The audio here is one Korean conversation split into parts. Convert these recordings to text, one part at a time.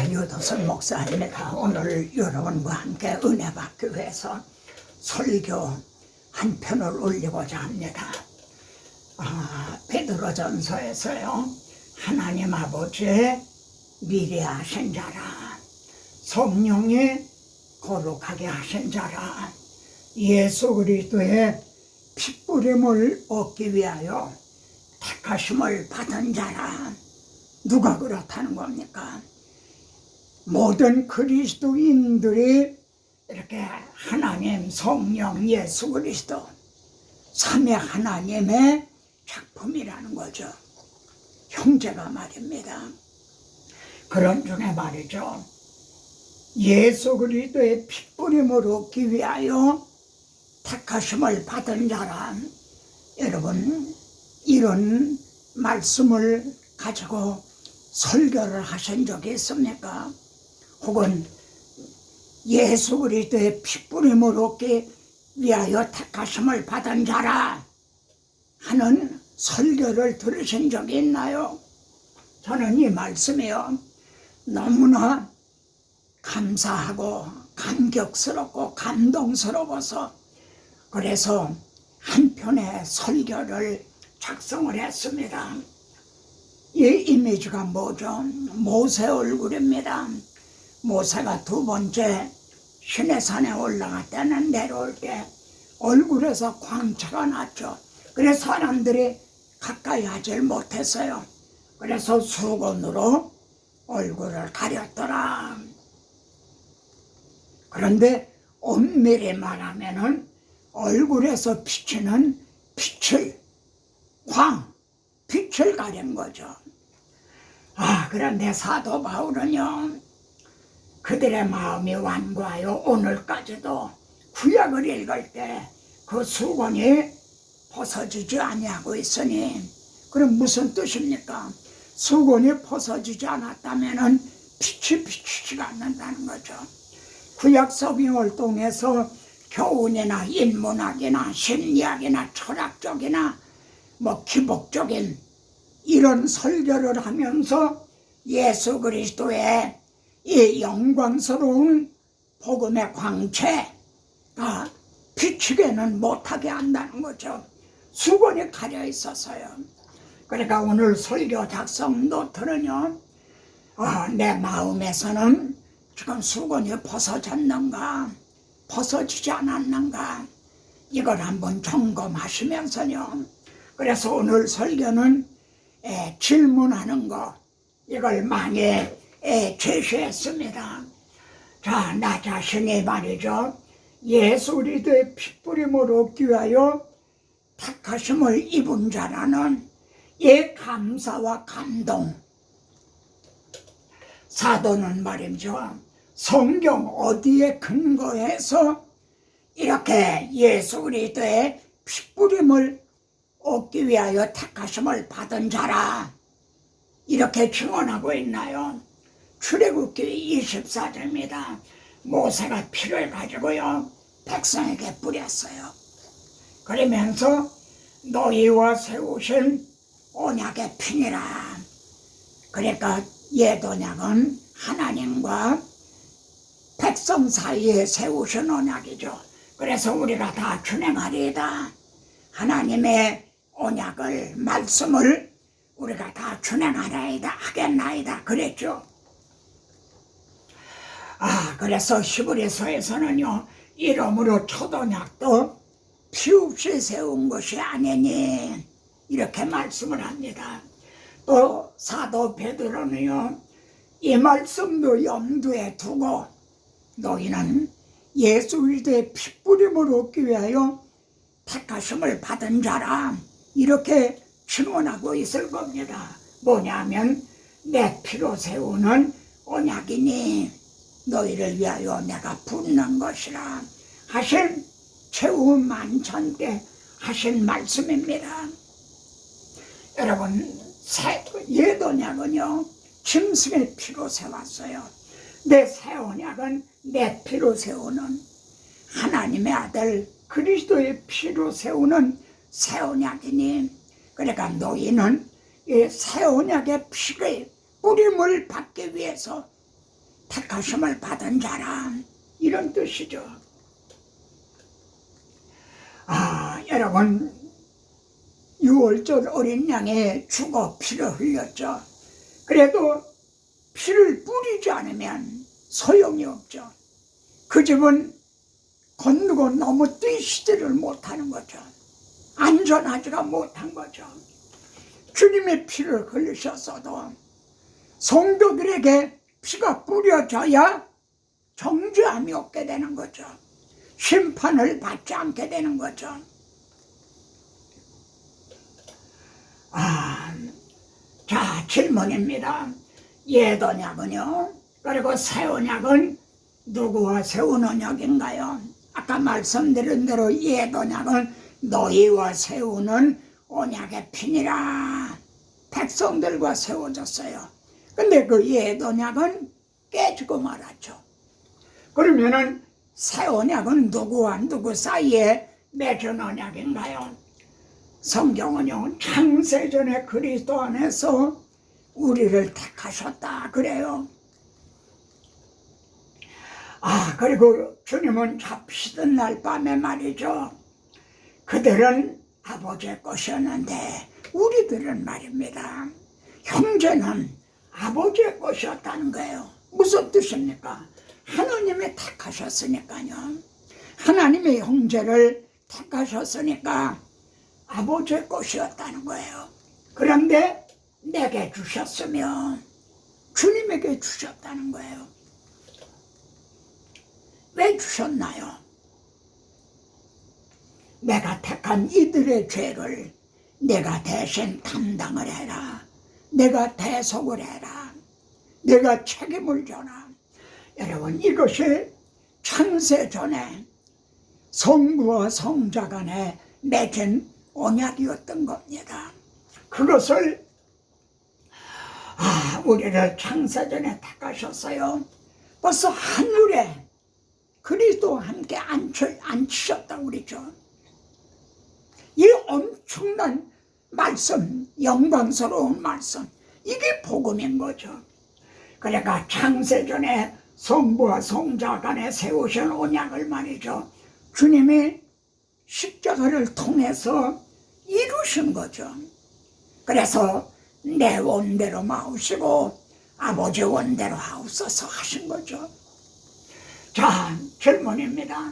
유도선 목사입니다. 오늘 여러분과 함께 은혜 받기 위해서 설교 한 편을 올리고자 합니다. 베드로전서에서요, 하나님 아버지의 미리 하신 자라, 성령이 거룩하게 하신 자라, 예수 그리스도의 핏부림을 얻기 위하여 택하심을 받은 자라. 누가 그렇다는 겁니까? 모든 그리스도인들이 이렇게 하나님, 성령, 예수 그리스도 삼위 하나님의 작품이라는 거죠. 형제가 말입니다. 그런 중에 말이죠, 예수 그리스도의 핏부림을 얻기 위하여 택하심을 받은 자라. 여러분, 이런 말씀을 가지고 설교를 하신 적이 있습니까? 혹은 예수 그리스도의 핏부림을 얻기 위하여 택하심을 받은 자라 하는 설교를 들으신 적이 있나요? 저는 이 말씀이요, 너무나 감사하고 감격스럽고 감동스러워서 그래서 한 편의 설교를 작성을 했습니다. 이 이미지가 뭐죠? 모세 얼굴입니다. 모세가 두 번째 시내산에 올라갔다는 내려올 때 얼굴에서 광채가 났죠. 그래서 사람들이 가까이 하질 못했어요. 그래서 수건으로 얼굴을 가렸더라. 그런데 엄밀히 말하면은 얼굴에서 비치는 빛을 가린 거죠. 그런데 사도 바울은요, 그들의 마음이 완고하여 오늘까지도 구약을 읽을 때 그 수건이 벗어지지 아니하고 있으니, 그럼 무슨 뜻입니까? 수건이 벗어지지 않았다면은 빛이 비치지가 않는다는 거죠. 구약 성경을 통해서 교훈이나 인문학이나 심리학이나 철학적이나 기복적인 이런 설교를 하면서 예수 그리스도의 이 영광스러운 복음의 광채가 비치게는 못하게 한다는 거죠. 수건이 가려 있어서요. 그러니까 오늘 설교 작성 노트는요, 내 마음에서는 지금 수건이 벗어졌는가, 벗어지지 않았는가, 이걸 한번 점검하시면서요. 그래서 오늘 설교는 질문하는 거, 이걸 많이 제시했습니다. 자, 나 자신이 말이죠, 예수 그리스도의 핏부림을 얻기 위하여 택하심을 입은 자라는 이 감사와 감동. 사도는 말이죠, 성경 어디에 근거해서 이렇게 예수 그리스도의 핏부림을 얻기 위하여 택하심을 받은 자라 이렇게 증언하고 있나요? 출애굽기 24절입니다. 모세가 피를 가지고요, 백성에게 뿌렸어요. 그러면서 너희와 세우신 언약의 피니라. 그러니까 옛 언약은 하나님과 백성 사이에 세우신 언약이죠. 그래서 우리가 다 준행하리이다. 하나님의 언약을, 말씀을 우리가 다 준행하나이다, 하겠나이다 그랬죠. 그래서 히브리서에서는요, 이러므로 첫 언약도 피 없이 세운 것이 아니니 이렇게 말씀을 합니다. 또 사도 베드로는요, 이 말씀도 염두에 두고 너희는 예수 그리스도의 핏부림을 얻기 위하여 택하심을 받은 자라 이렇게 증언하고 있을 겁니다. 뭐냐면 내 피로 세우는 언약이니 너희를 위하여 내가 붓는 것이라 하신 최후 만찬 때 하신 말씀입니다. 여러분, 옛 언약은요, 짐승의 피로 세웠어요. 내 새 언약은 내 피로 세우는 하나님의 아들 그리스도의 피로 세우는 새 언약이니, 그러니까 너희는 이 새 언약의 피를 뿌림을 받기 위해서 택하심을 받은 자라, 이런 뜻이죠. 여러분, 6월절 어린 양이 죽어 피를 흘렸죠. 그래도 피를 뿌리지 않으면 소용이 없죠. 그 집은 건너고 너무 뛰시지를 못하는 거죠. 안전하지가 못한 거죠. 주님의 피를 흘리셨어도 성도들에게 피가 뿌려져야 정죄함이 없게 되는 거죠. 심판을 받지 않게 되는 거죠. 자, 질문입니다. 옛 언약은요, 그리고 새 언약은 누구와 세운 언약인가요? 아까 말씀드린 대로 옛 언약은 너희와 세우는 언약의 피니라, 백성들과 세워졌어요. 근데 그 옛 언약은 깨지고 말았죠. 그러면은 새 언약은 누구와 누구 사이에 맺은 언약인가요? 성경은요, 창세전에 그리스도 안에서 우리를 택하셨다 그래요. 그리고 주님은 잡히던 날 밤에 말이죠, 그들은 아버지의 것이었는데 우리들은 말입니다, 형제는 아버지의 것이었다는 거예요. 무슨 뜻입니까? 하나님이 택하셨으니까요. 하나님의 형제를 택하셨으니까 아버지의 것이었다는 거예요. 그런데 내게 주셨으면 주님에게 주셨다는 거예요. 왜 주셨나요? 내가 택한 이들의 죄를 내가 대신 담당을 해라. 내가 대속을 해라. 내가 책임을 져라. 여러분, 이것이 창세전에 성부와 성자 간에 맺은 언약이었던 겁니다. 그것을 우리를 창세전에 택하셨어요. 벌써 하늘에 그리스도와 함께 앉히셨다고 그러죠. 이 엄청난 말씀, 영광스러운 말씀, 이게 복음인 거죠. 그러니까 창세전에 성부와 성자 간에 세우신 언약을 말이죠, 주님이 십자가를 통해서 이루신 거죠. 그래서 내 원대로 마우시고 아버지 원대로 하옵소서 하신 거죠. 자, 질문입니다.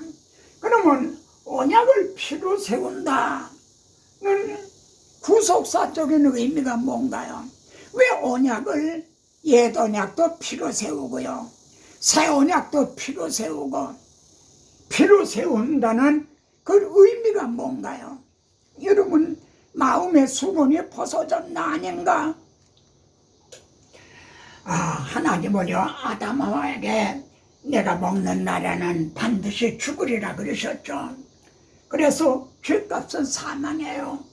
그러면 언약을 피로 세운다는 구속사적인 의미가 뭔가요? 왜 언약을, 옛 언약도 피로 세우고요, 새 언약도 피로 세우고, 피로 세운다는 그 의미가 뭔가요? 여러분, 마음의 수건이 벗어졌나 아닌가? 하나님은요, 아담하와에게 내가 먹는 날에는 반드시 죽으리라 그러셨죠. 그래서 죄값은 사망이에요.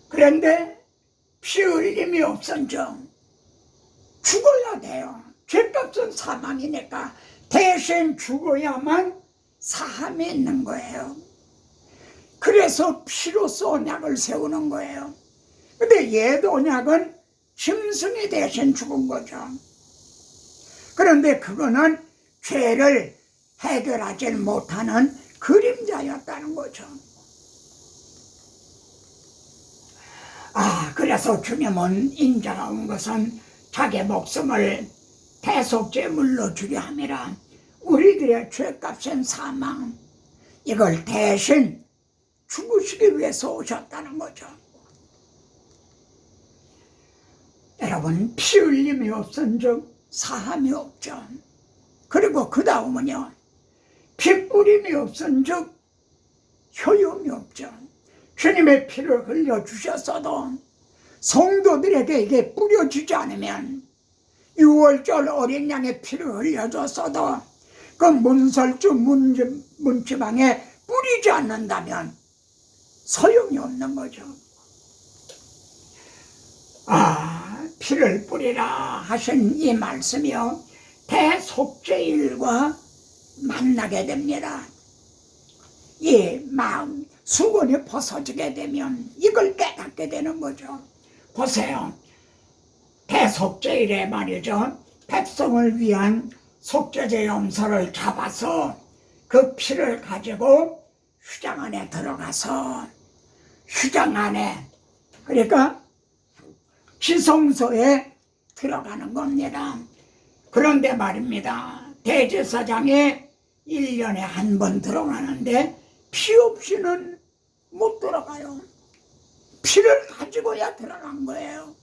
그런데 피 흘림이 없은즉 죽어야 돼요. 죄값은 사망이니까 대신 죽어야만 사함이 있는 거예요. 그래서 피로써 언약을 세우는 거예요. 근데 옛 언약은 짐승이 대신 죽은 거죠. 그런데 그거는 죄를 해결하지 못하는 그림자였다는 거죠. 그래서 주님은 인자가 온 것은 자기 목숨을 대속제물로 주려 함이라. 우리들의 죄값은 사망, 이걸 대신 죽으시기 위해서 오셨다는 거죠. 여러분, 피 흘림이 없은즉 사함이 없죠. 그리고 그 다음은요, 피 뿌림이 없은즉 효용이 없죠. 주님의 피를 흘려주셨어도 성도들에게 이게 뿌려주지 않으면, 6월절 어린 양의 피를 흘려줬어도 그 문설주 문지방에 뿌리지 않는다면 소용이 없는 거죠. 피를 뿌리라 하신 이 말씀이요, 대속죄일과 만나게 됩니다. 이 마음 수건이 벗어지게 되면 이걸 깨닫게 되는 거죠. 보세요, 대속죄일에 말이죠, 백성을 위한 속죄제 염소를 잡아서 그 피를 가지고 휴장 안에 들어가서 휴장 안에 그러니까 지성소에 들어가는 겁니다. 그런데 말입니다. 대제사장에 1년에 한 번 들어가는데 피 없이는 못 들어가요. 피를 가지고야 들어간 거예요.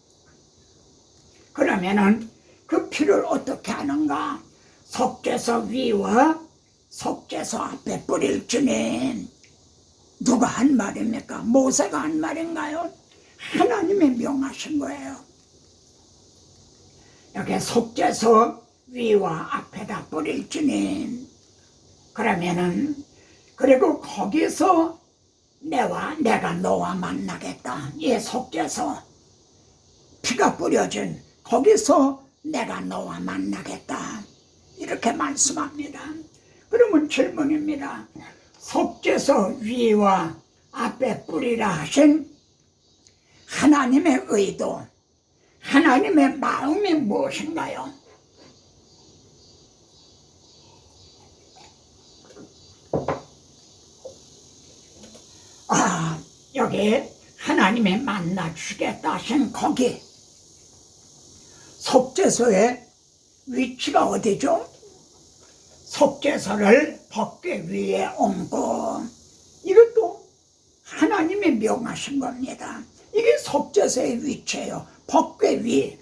그러면은 그 피를 어떻게 하는가? 속죄소 위와 속죄소 앞에 뿌릴지니 누가 한 말입니까? 모세가 한 말인가요? 하나님이 명하신 거예요. 여기 속죄소 위와 앞에다 뿌릴지니 그러면은 그리고 거기서 내가 너와 만나겠다. 이 속죄소 피가 뿌려진 거기서 내가 너와 만나겠다. 이렇게 말씀합니다. 그러면 질문입니다. 속죄소 위와 앞에 뿌리라 하신 하나님의 의도, 하나님의 마음이 무엇인가요? 여기 하나님이 만나 주겠다 하신 거기 속죄소의 위치가 어디죠? 속죄소를 법궤 위에 얹고 이것도 하나님이 명하신 겁니다. 이게 속죄소의 위치예요. 법궤 위.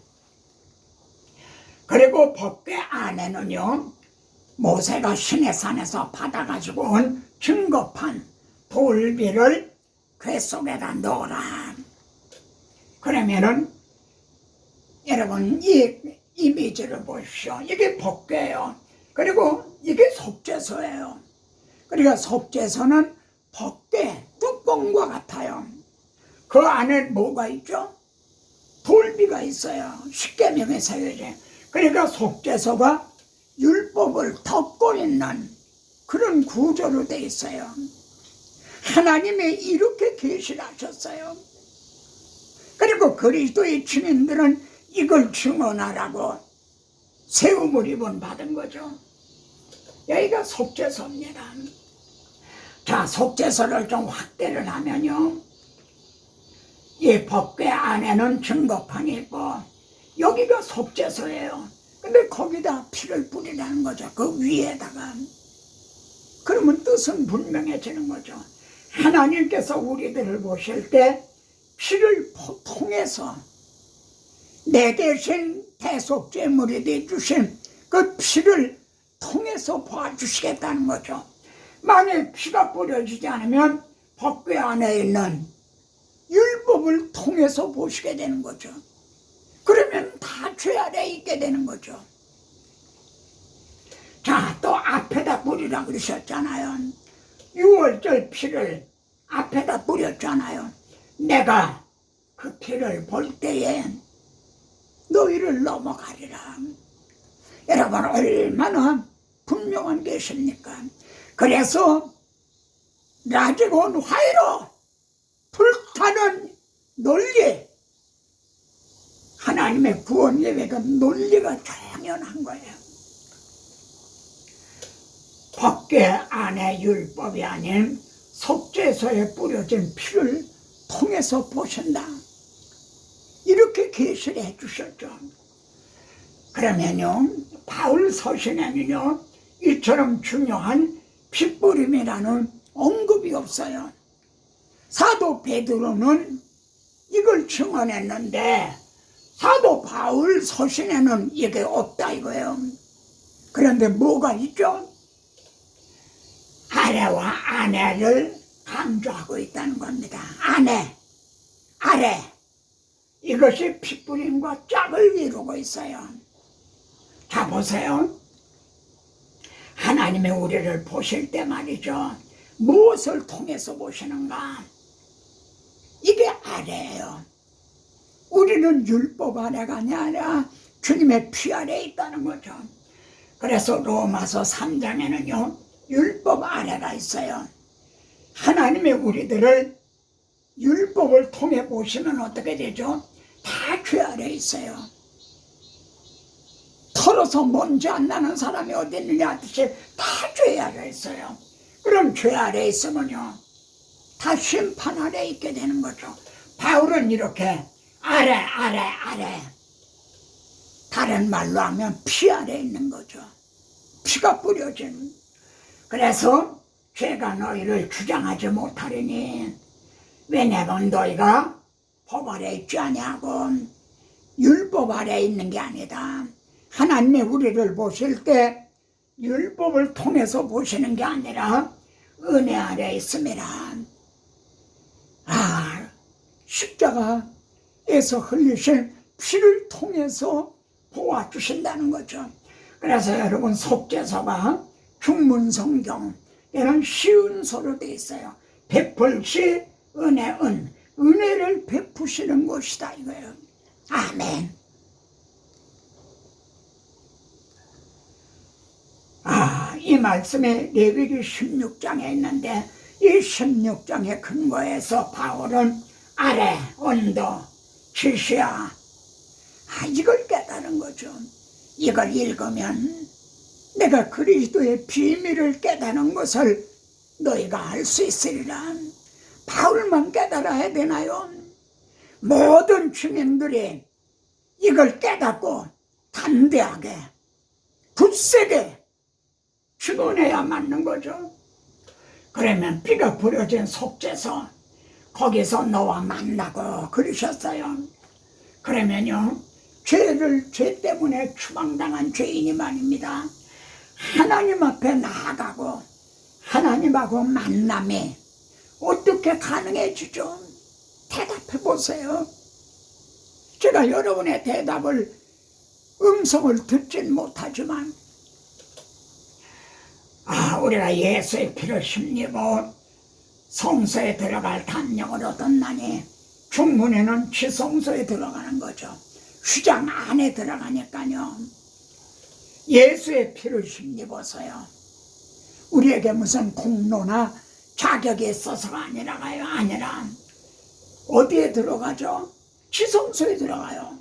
그리고 법궤 안에는요 모세가 시내산에서 받아가지고 온 증거판 돌비를 궤 속에다 넣어라. 그러면은 여러분 이 이미지를 보십시오. 이게 법궤예요. 그리고 이게 속죄소예요. 그러니까 속죄소는 법궤 뚜껑과 같아요. 그 안에 뭐가 있죠? 돌비가 있어요. 십계명에서 이제. 그러니까 속죄소가 율법을 덮고 있는 그런 구조로 돼 있어요. 하나님이 이렇게 계시하셨어요. 그리고 그리스도의 증인들은 이걸 증언하라고 세움을 입은 받은 거죠. 여기가 속죄소입니다. 자, 속죄소를 좀 확대를 하면요, 이 법궤 안에는 증거판이 있고 여기가 속죄소예요. 근데 거기다 피를 뿌리라는 거죠. 그 위에다가. 그러면 뜻은 분명해지는 거죠. 하나님께서 우리들을 보실 때 피를 통해서 내 대신 대속죄물이 되주신 그 피를 통해서 봐주시겠다는 거죠. 만약 피가 뿌려지지 않으면 법궤 안에 있는 율법을 통해서 보시게 되는 거죠. 그러면 다 죄 아래에 있게 되는 거죠. 자, 또 앞에다 뿌리라 그러셨잖아요. 6월절 피를 앞에다 뿌렸잖아요. 내가 그 피를 볼 때에 너희를 넘어가리라. 여러분 얼마나 분명한 것입니까? 그래서 라지곤 화이로 불타는 논리, 하나님의 구원 계획은 논리가 당연한 거예요. 법궤 안에 율법이 아닌 속죄소에 뿌려진 피를 통해서 보신다. 이렇게 계시를 해주셨죠. 그러면요, 바울 서신에는요, 이처럼 중요한 핏뿌림이라는 언급이 없어요. 사도 베드로는 이걸 증언했는데 사도 바울 서신에는 이게 없다 이거예요. 그런데 뭐가 있죠? 아래와 아내를 강조하고 있다는 겁니다. 아내, 아래, 이것이 핏뿌림과 짝을 이루고 있어요. 자, 보세요. 하나님의 우리를 보실 때 말이죠, 무엇을 통해서 보시는가? 이게 아래예요. 우리는 율법 아래가 아니라 주님의 피 아래에 있다는 거죠. 그래서 로마서 3장에는요 율법 아래가 있어요. 하나님의 우리들을 율법을 통해 보시면 어떻게 되죠? 다 죄 아래 있어요. 털어서 먼지 안 나는 사람이 어디 있느냐 하듯이 다 죄 아래 있어요. 그럼 죄 아래 있으면요 다 심판 아래 있게 되는 거죠. 바울은 이렇게 아래 다른 말로 하면 피 아래 있는 거죠. 피가 뿌려진. 그래서 죄가 너희를 주장하지 못하리니 왜냐면 너희가 법 아래 있지 아니하고 율법 아래 있는 게 아니다. 하나님이 우리를 보실 때 율법을 통해서 보시는 게 아니라 은혜 아래 있음이라. 십자가에서 흘리신 피를 통해서 보아주신다는 거죠. 그래서 여러분 속죄서가 중문성경 이런 쉬운 소로 되어 있어요. 베풀시 은혜 은혜를 베푸시는 것이다 이거예요. 아멘. 이 말씀에 레위기 16장에 있는데 이 16장의 근거에서 바울은 아래, 언더, 지시야 이걸 깨달은 거죠. 이걸 읽으면 내가 그리스도의 비밀을 깨달은 것을 너희가 알 수 있으리라. 바울만 깨달아야 되나요? 모든 주민들이 이걸 깨닫고 담대하게 굳세게 증언해야 맞는 거죠. 그러면 피가 부려진 속죄서 거기서 너와 만나고 그러셨어요. 그러면요 죄 때문에 추방당한 죄인이 말입니다. 하나님 앞에 나아가고 하나님하고 만남이 어떻게 가능해지죠? 대답해 보세요. 제가 여러분의 대답을 음성을 듣진 못하지만 우리가 예수의 피를 힘입어 성소에 들어갈 단령을 얻었나니 중문에는 지성소에 들어가는 거죠. 휘장 안에 들어가니까요. 예수의 피를 힘입어서요. 우리에게 무슨 공로나 자격이 있어서가 아니라 어디에 들어가죠? 지성소에 들어가요.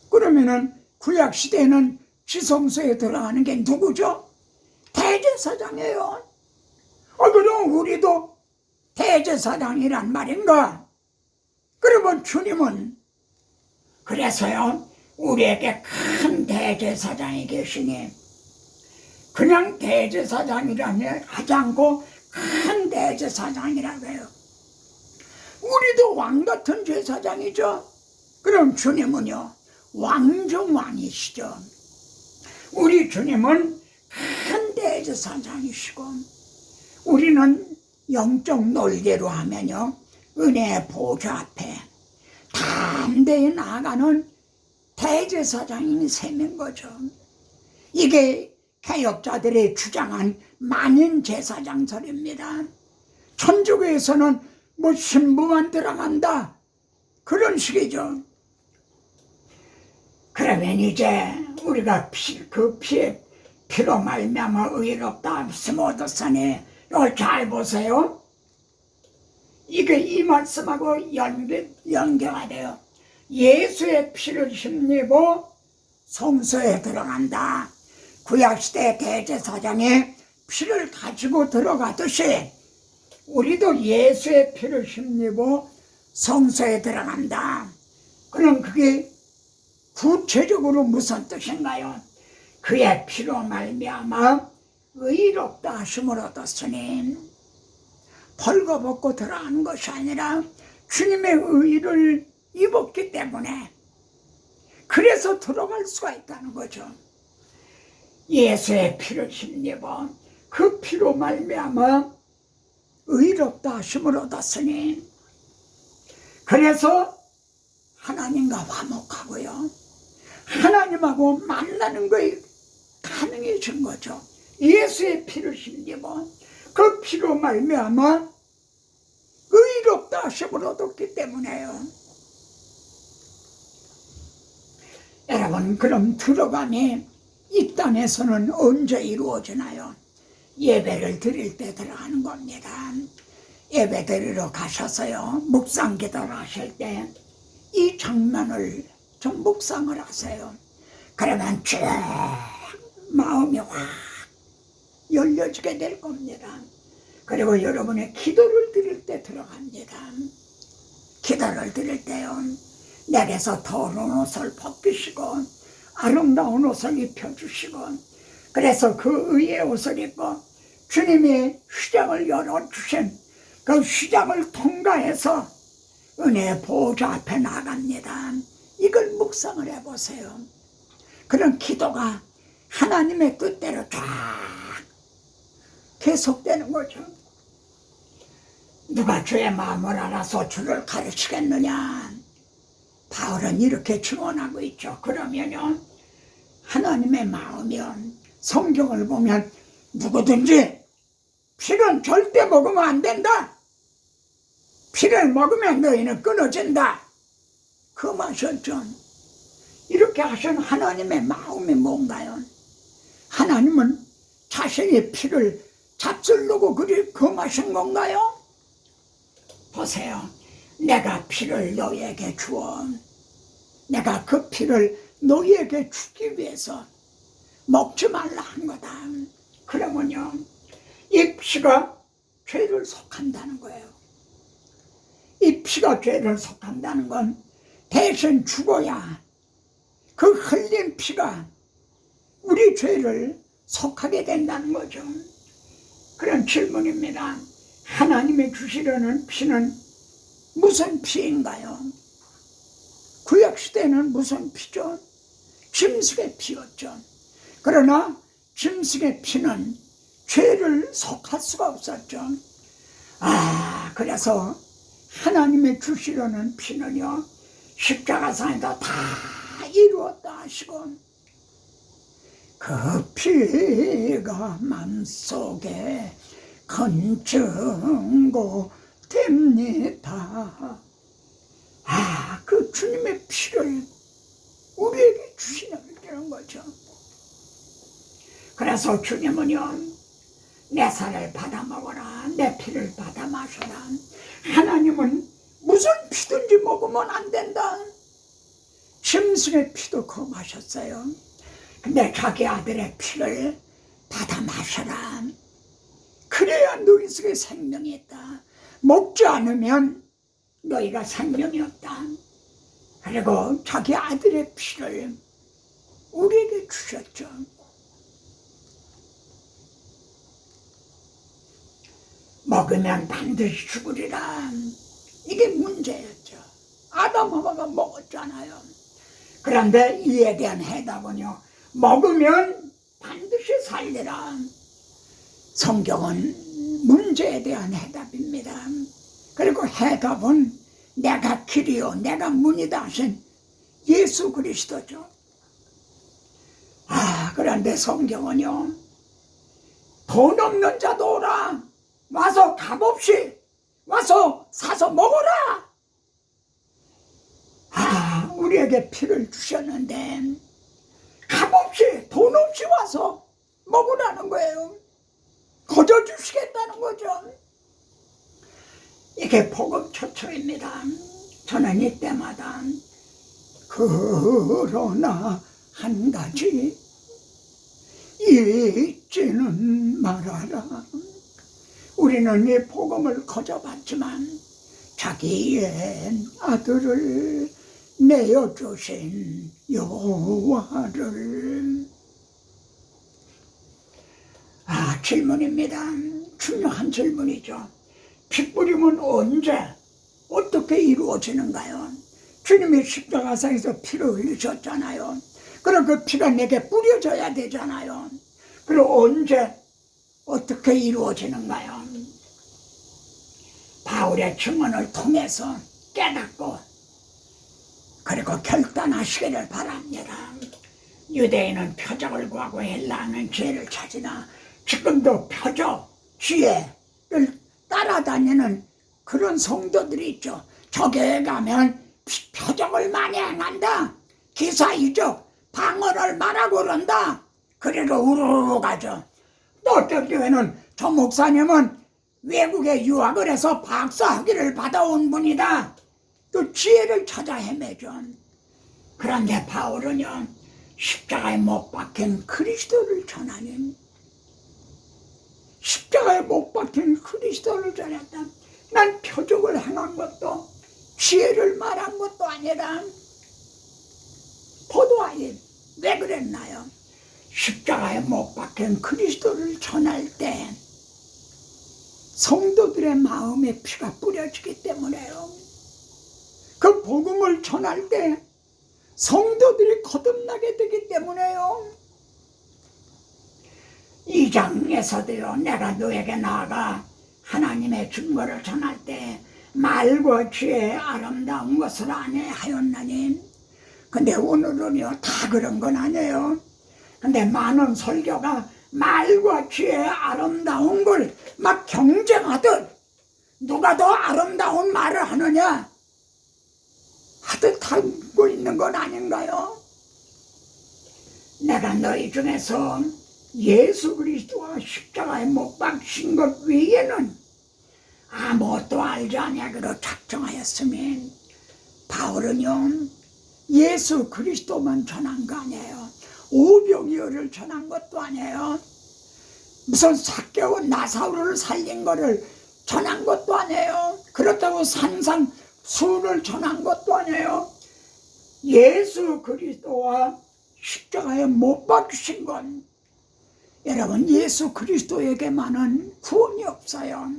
그러면은 구약 시대에는 지성소에 들어가는 게 누구죠? 대제사장이에요. 그럼 우리도 대제사장이란 말인가? 그러면 주님은 그래서요 우리에게 큰 대제사장이 계시니 그냥 대제사장이라니 하지 않고 큰 대제사장이라고 해요. 우리도 왕같은 제사장이죠. 그럼 주님은요 왕중왕이시죠. 우리 주님은 큰 대제사장이시고 우리는 영적 논리로 하면요 은혜의 보좌 앞에 담대히 나아가는 대제사장인 셈인 거죠. 이게 개혁자들이 주장한 만인제사장설입니다. 천주교에서는 뭐 신부만 들어간다 그런 식이죠. 그러면 이제 우리가 피로 말미암아 의롭다 함을 얻었으니 이걸 잘 보세요. 이게 이 말씀하고 연계가 돼요. 예수의 피를 힘입어 성소에 들어간다. 구약시대 대제사장이 피를 가지고 들어가듯이 우리도 예수의 피를 힘입어 성소에 들어간다. 그럼 그게 구체적으로 무슨 뜻인가요? 그의 피로 말미암아 의롭다 하심을 얻었으니 벌거벗고 들어가는 것이 아니라 주님의 의를 입었기 때문에 그래서 들어갈 수가 있다는 거죠. 예수의 피를 힘입어 그 피로 말미암아 의롭다 하심을 얻었으니 그래서 하나님과 화목하고요 하나님하고 만나는 것이 가능해진 거죠. 예수의 피를 힘입어 그 피로 말미암아 의롭다 하심을 얻었기 때문에요. 여러분 그럼 들어감이 이 땅에서는 언제 이루어지나요? 예배를 드릴 때 들어가는 겁니다. 예배 드리러 가셔서요 묵상 기도를 하실 때 이 장면을 좀 묵상을 하세요. 그러면 쭉 마음이 확 열려지게 될 겁니다. 그리고 여러분의 기도를 드릴 때 들어갑니다. 기도를 드릴 때요, 내게서 더러운 옷을 벗기시고 아름다운 옷을 입혀주시고, 그래서 그 의의 옷을 입고 주님이 휘장을 열어주신 그 휘장을 통과해서 은혜의 보호자 앞에 나갑니다. 이걸 묵상을 해보세요. 그런 기도가 하나님의 뜻대로 쫙 계속되는 거죠. 누가 주의 마음을 알아서 주를 가르치겠느냐. 바울은 이렇게 증언하고 있죠. 그러면요, 하나님의 마음이요, 성경을 보면 누구든지 피는 절대 먹으면 안 된다. 피를 먹으면 너희는 끊어진다. 그 말이었죠. 이렇게 하신 하나님의 마음이 뭔가요? 하나님은 자신의 피를 잡술르고 그리 금하신 건가요? 보세요. 내가 피를 너희에게 주어 내가 그 피를 너희에게 주기 위해서 먹지 말라 한 거다. 그러면요, 이 피가 죄를 속한다는 거예요. 이 피가 죄를 속한다는 건 대신 죽어야 그 흘린 피가 우리 죄를 속하게 된다는 거죠. 그런 질문입니다. 하나님이 주시려는 피는 무슨 피인가요? 구약시대는 무슨 피죠? 짐승의 피였죠. 그러나 짐승의 피는 죄를 속할 수가 없었죠. 그래서 하나님이 주시려는 피는요, 십자가상에서 다 이루었다 하시고, 그 피가 맘속에 큰 증거 됩니다. 그 주님의 피를 우리에게 주시는 거죠. 그래서 주님은요, 내 살을 받아 먹어라, 내 피를 받아 마셔라. 하나님은 무슨 피든지 먹으면 안 된다. 짐승의 피도 그거 마셨어요. 근데 자기 아들의 피를 받아 마셔라. 그래야 너희 속에 생명이 있다. 먹지 않으면 너희가 생명이 없다. 그리고 자기 아들의 피를 우리에게 주셨죠. 먹으면 반드시 죽으리라. 이게 문제였죠. 아담하가 먹었잖아요. 그런데 이에 대한 해답은요, 먹으면 반드시 살리라. 성경은 문제에 대한 해답입니다. 그리고 해답은 내가 길이요 내가 문이다 하신 예수 그리스도죠. 그런데 성경은요, 돈 없는 자도 오라. 와서 값없이 와서 사서 먹어라. 우리에게 피를 주셨는데 값없이 돈 없이 와서 먹으라는 거예요. 거저 주시겠다는 거죠. 이게 복음초초입니다. 저는 이때마다 그러나 한 가지 잊지는 말아라. 우리는 이 복음을 거저봤지만 자기의 아들을 내어주신 여호와를. 질문입니다. 중요한 질문이죠. 피 뿌림은 언제 어떻게 이루어지는가요? 주님이 십자가상에서 피를 흘리셨잖아요. 그럼 그 피가 내게 뿌려져야 되잖아요. 그리고 언제 어떻게 이루어지는가요? 바울의 증언을 통해서 깨닫고 그리고 결단하시기를 바랍니다. 유대인은 표적을 구하고 헬라는 죄를 찾으나 지금도 표적, 지혜를 따라다니는 그런 성도들이 있죠. 저기에 가면 표적을 많이 행한다. 기사 이적, 방언을 말하고 그런다. 그래도 우르르 가죠. 또 어떤 교회는 저 목사님은 외국에 유학을 해서 박사학위를 받아온 분이다. 또 지혜를 찾아 헤매죠. 그런데 바울은요, 십자가에 못 박힌 그리스도를 전하는, 십자가에 못 박힌 그리스도를 전했다. 난 표적을 행한 것도 지혜를 말한 것도 아니라 포도아에 왜 그랬나요? 십자가에 못 박힌 그리스도를 전할 때 성도들의 마음에 피가 뿌려지기 때문에요. 그 복음을 전할 때 성도들이 거듭나게 되기 때문에요. 2장에서도요, 내가 너에게 나아가 하나님의 증거를 전할 때 말과 지혜의 아름다운 것을 안해하였나니, 근데 오늘은요 다 그런 건 아니에요. 근데 많은 설교가 말과 지혜의 아름다운 걸 막 경쟁하듯, 누가 더 아름다운 말을 하느냐 하듯 하고 있는 건 아닌가요? 내가 너희 중에서 예수 그리스도와 십자가에 못 박힌 것 외에는 아무것도 알지 아니하기로 작정하였으면, 바울은요 예수 그리스도만 전한 거 아니에요. 오병이어를 전한 것도 아니에요. 무슨 삭개오 나사로를 살린 거를 전한 것도 아니에요. 그렇다고 산상수훈을 전한 것도 아니에요. 예수 그리스도와 십자가에 못 박히신 건, 여러분 예수 그리스도에게만은 구원이 없어요.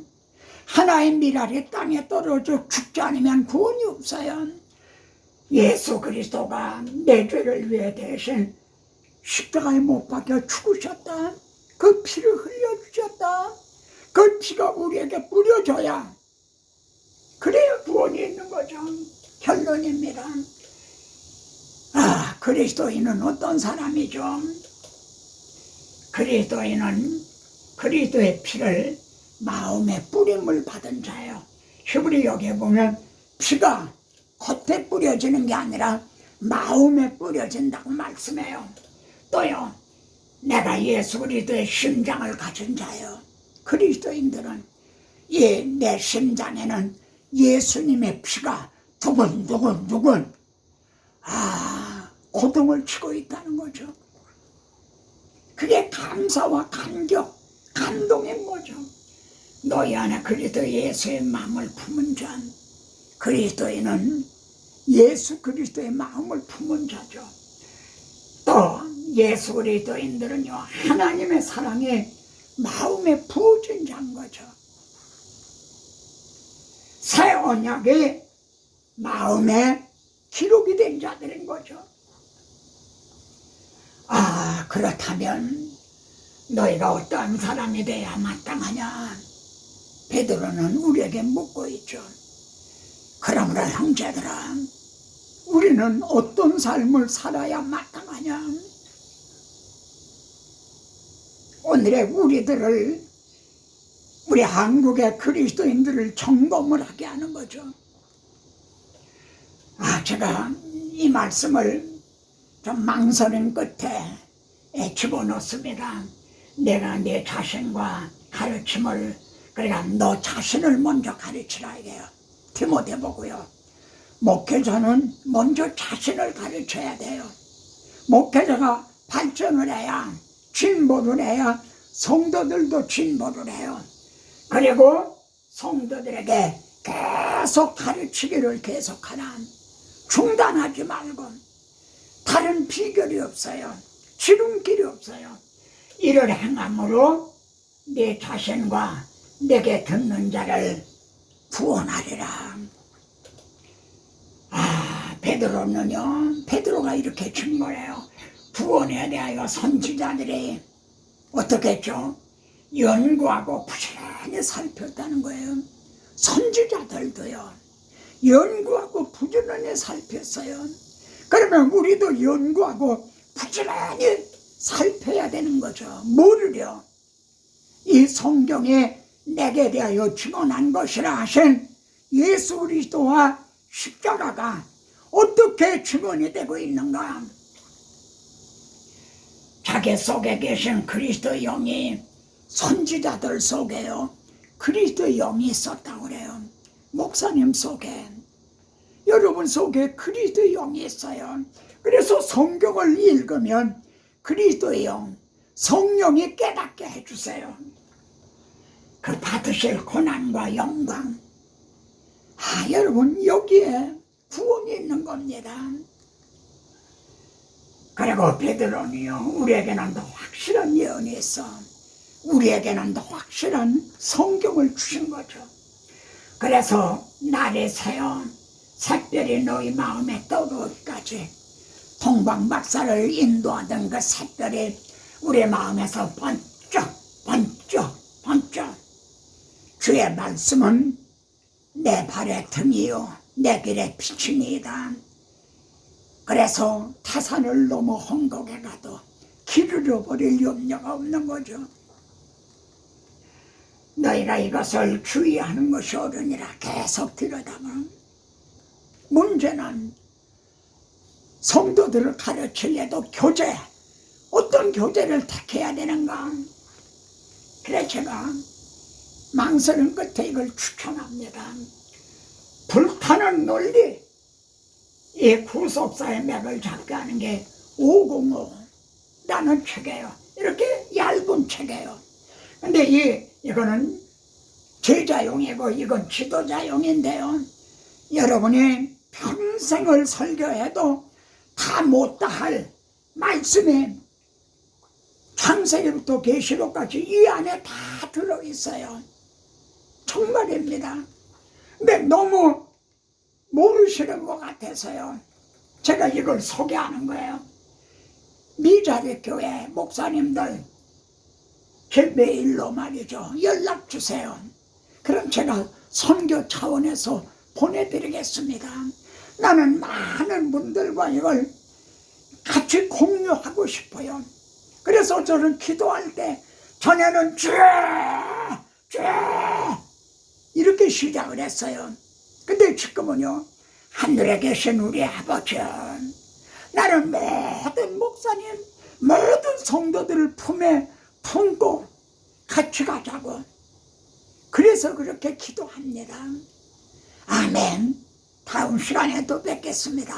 하나의 밀알이 땅에 떨어져 죽지 않으면 구원이 없어요. 예수 그리스도가 내 죄를 위해 대신 십자가에 못 박혀 죽으셨다. 그 피를 흘려주셨다. 그 피가 우리에게 뿌려져야 그래야 구원이 있는 거죠. 결론입니다. 그리스도인은 어떤 사람이죠? 그리스도인은 그리스도의 피를 마음에 뿌림을 받은 자예요. 히브리서에 보면 피가 겉에 뿌려지는 게 아니라 마음에 뿌려진다고 말씀해요. 또요, 내가 예수 그리스도의 심장을 가진 자예요. 그리스도인들은 내 심장에는 예수님의 피가 두근두근 고동을 치고 있다는 거죠. 그게 감사와 감격, 감동인 거죠. 너희 안에 그리스도 예수의 마음을 품은 자, 그리스도인은 예수 그리스도의 마음을 품은 자죠. 또 예수 그리스도인들은요 하나님의 사랑에 마음에 부어진 자인 거죠. 새 언약의 마음에 기록이 된 자들인 거죠. 그렇다면 너희가 어떠한 사람이 돼야 마땅하냐? 베드로는 우리에게 묻고 있죠. 그러므로 형제들아, 우리는 어떤 삶을 살아야 마땅하냐? 오늘의 우리 한국의 그리스도인들을 점검을 하게 하는 거죠. 제가 이 말씀을 좀 망설임 끝에 집어넣습니다. 내가 내 자신과 가르침을, 그러니까 너 자신을 먼저 가르치라 이래요. 디모데 보고요. 목회자는 먼저 자신을 가르쳐야 돼요. 목회자가 발전을 해야, 진보를 해야 성도들도 진보를 해요. 그리고 성도들에게 계속 가르치기를 계속하라. 중단하지 말고. 다른 비결이 없어요. 지름길이 없어요. 이를 행함으로 내 자신과 내게 듣는 자를 구원하리라. 베드로가 이렇게 증거해요. 구원에 대하여 선지자들이 어떻게 했죠? 연구하고 부지런히 살폈다는 거예요. 선지자들도요 연구하고 부지런히 살폈어요. 그러면 우리도 연구하고 부지런히 살펴야 되는 거죠. 뭐를요? 이 성경에 내게 대하여 증언한 것이라 하신 예수 그리스도와 십자가가 어떻게 증언이 되고 있는가? 자기 속에 계신 그리스도의 영이 선지자들 속에요 그리스도의 영이 있었다고 그래요. 목사님 속에, 여러분 속에 그리스도의 영이 있어요. 그래서 성경을 읽으면 그리스도의 영, 성령이 깨닫게 해주세요. 그 받으실 고난과 영광. 여러분 여기에 구원이 있는 겁니다. 그리고 베드로는요, 우리에게는 더 확실한 예언이 있어. 우리에게는 더 확실한 성경을 주신 거죠. 그래서 날이 새어 샛별이 너희 마음에 떠오르기까지 동방박사를 인도하던 그 샛별이 우리 마음에서 번쩍 번쩍 번쩍. 주의 말씀은 내 발의 등이요 내 길의 빛이니이다. 그래서 타산을 넘어 헝곡에 가도 길을 잃어버릴 염려가 없는 거죠. 너희가 이것을 주의하는 것이 옳으니라. 계속 들여다보면 문제는 성도들을 가르치려도 교제, 어떤 교제를 택해야 되는가. 그래 제가 망설임 끝에 이걸 추천합니다. 불타는 논리, 이 구속사의 맥을 잡게 하는 게 505라는 책이에요. 이렇게 얇은 책이에요. 근데 이거는 제자용이고 이건 지도자용인데요. 여러분이 평생을 설교해도 다 못다 할 말씀이 창세기부터 계시록까지 이 안에 다 들어있어요. 정말입니다. 근데 너무 모르시는 것 같아서요, 제가 이걸 소개하는 거예요. 미자리 교회 목사님들 메일로 말이죠, 연락 주세요. 그럼 제가 선교 차원에서 보내드리겠습니다. 나는 많은 분들과 이걸 같이 공유하고 싶어요. 그래서 저는 기도할 때 전에는 쭉 이렇게 시작을 했어요. 근데 지금은요, 하늘에 계신 우리 아버지, 나는 모든 목사님, 모든 성도들을 품에 품고 같이 가자고. 그래서 그렇게 기도합니다. 아멘. 다음 시간에 또 뵙겠습니다.